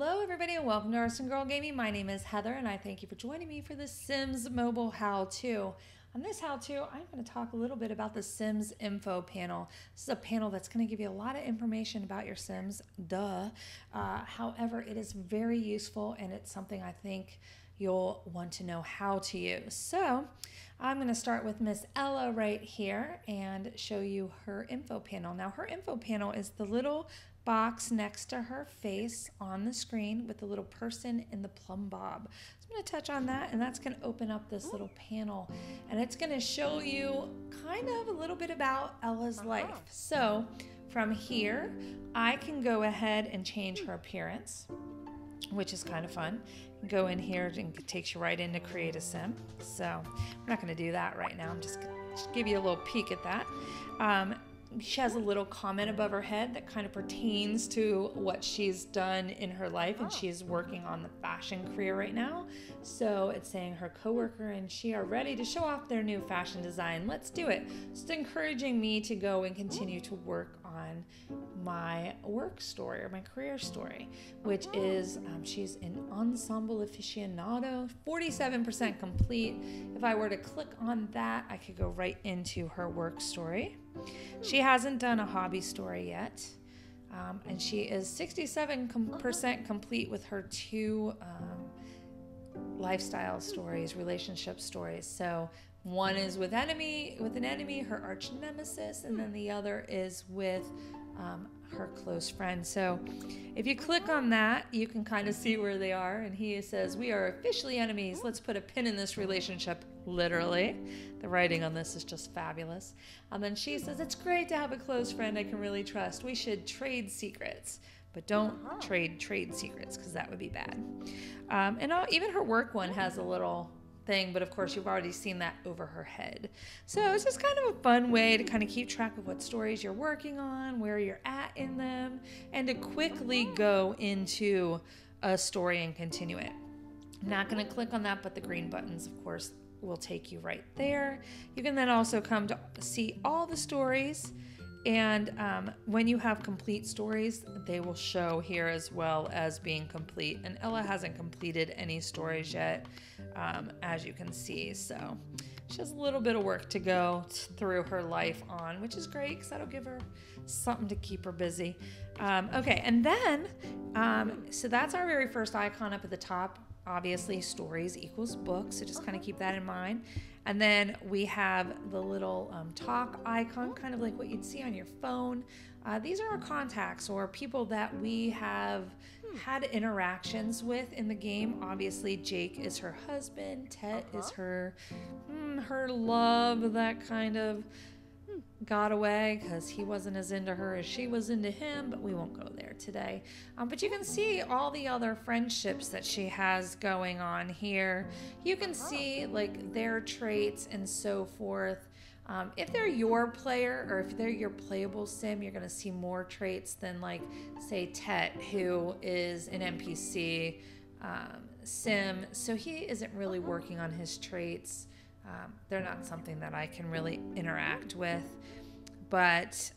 Hello everybody and welcome to Arsen Girl Gaming. My name is Heather and I thank you for joining me for the Sims mobile how-to. On this how-to, I'm going to talk a little bit about the Sims info panel. This is a panel that's going to give you a lot of information about your Sims, however, it is very useful and it's something I think you'll want to know how to use. So I'm going to start with Miss Ella right here and show you her info panel. Now her info panel is the little box next to her face on the screen with the little person in the plumb bob. So I'm going to touch on that and that's going to open up this little panel and it's going to show you kind of a little bit about Ella's life. So from here I can go ahead and change her appearance, which is kind of fun. Go in here and it takes you right in to create a sim. So I'm not going to do that right now. I'm just going to give you a little peek at that. She has a little comment above her head that kind of pertains to what she's done in her life, and she's working on the fashion career right now. So it's saying her coworker and she are ready to show off their new fashion design. Let's do it. It's encouraging me to go and continue to work on my work story or my career story, which is she's an ensemble aficionado, 47% complete. If I were to click on that, I could go right into her work story. She hasn't done a hobby story yet, and she is 67% complete with her two lifestyle stories, relationship stories. So one is with an enemy, her arch nemesis, and then the other is with her close friend. So if you click on that, you can kind of see where they are. And he says, "We are officially enemies. Let's put a pin in this relationship." Literally. The writing on this is just fabulous. And then she says, "It's great to have a close friend I can really trust. We should trade secrets. But don't trade secrets because that would be bad." Even her work one has a little thing, but of course you've already seen that over her head. So it's just kind of a fun way to kind of keep track of what stories you're working on, where you're at in them, and to quickly go into a story and continue it. I'm not going to click on that, but the green buttons, of course, will take you right there. You can then also come to see all the stories, and when you have complete stories, they will show here as well as being complete. And Ella hasn't completed any stories yet, as you can see. So she has a little bit of work to go through her life on, which is great because that'll give her something to keep her busy. Okay, and then, so that's our very first icon up at the top. Obviously, stories equals books, so just kind of keep that in mind. And then we have the little talk icon, kind of like what you'd see on your phone. These are our contacts or people that we have had interactions with in the game. Obviously, Jake is her husband. Tet is her love that kind of got away because he wasn't as into her as she was into him, but we won't go there today. But you can see all the other friendships that she has going on here. You can see like their traits and so forth. If they're your player or if they're your playable sim, you're going to see more traits than like say Tet, who is an NPC sim, so he isn't really working on his traits. They're not something that I can really interact with. But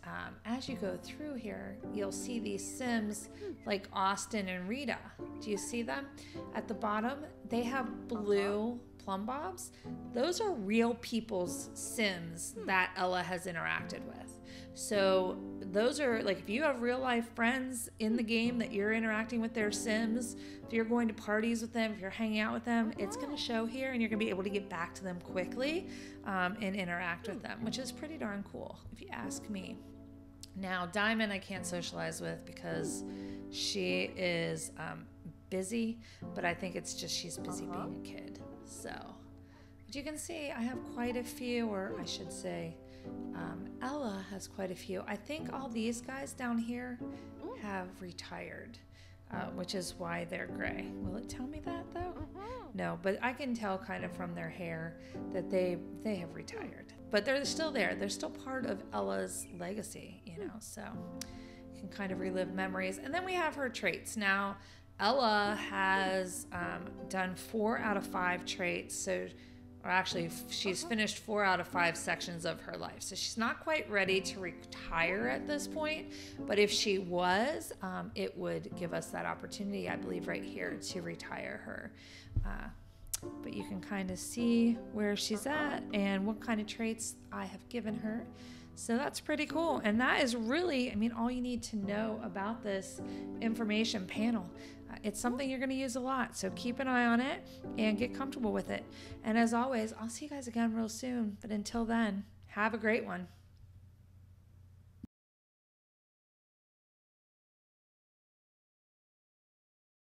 as you go through here, you'll see these Sims like Austin and Rita. Do you see them? At the bottom, they have blue plumb bobs. Those are real people's Sims that Ella has interacted with. So those are like if you have real life friends in the game that you're interacting with their Sims, if you're going to parties with them, if you're hanging out with them, it's going to show here and you're going to be able to get back to them quickly and interact with them, which is pretty darn cool if you ask me. Now Diamond I can't socialize with because she is busy, but I think it's just she's busy being a kid. So, but you can see I have quite a few, or I should say Ella has quite a few. I think all these guys down here have retired, which is why they're gray. Will it tell me that though? No, but I can tell kind of from their hair that they have retired. But they're still there. They're still part of Ella's legacy, you know, so you can kind of relive memories. And then we have her traits. Now, Ella has done 4 out of 5 traits, so or actually she's finished 4 out of 5 sections of her life. So she's not quite ready to retire at this point, but if she was, it would give us that opportunity, I believe, right here to retire her. But you can kind of see where she's at and what kind of traits I have given her. So that's pretty cool. And that is really, I mean, all you need to know about this information panel. It's something you're going to use a lot. So keep an eye on it and get comfortable with it. And as always, I'll see you guys again real soon. But until then, have a great one.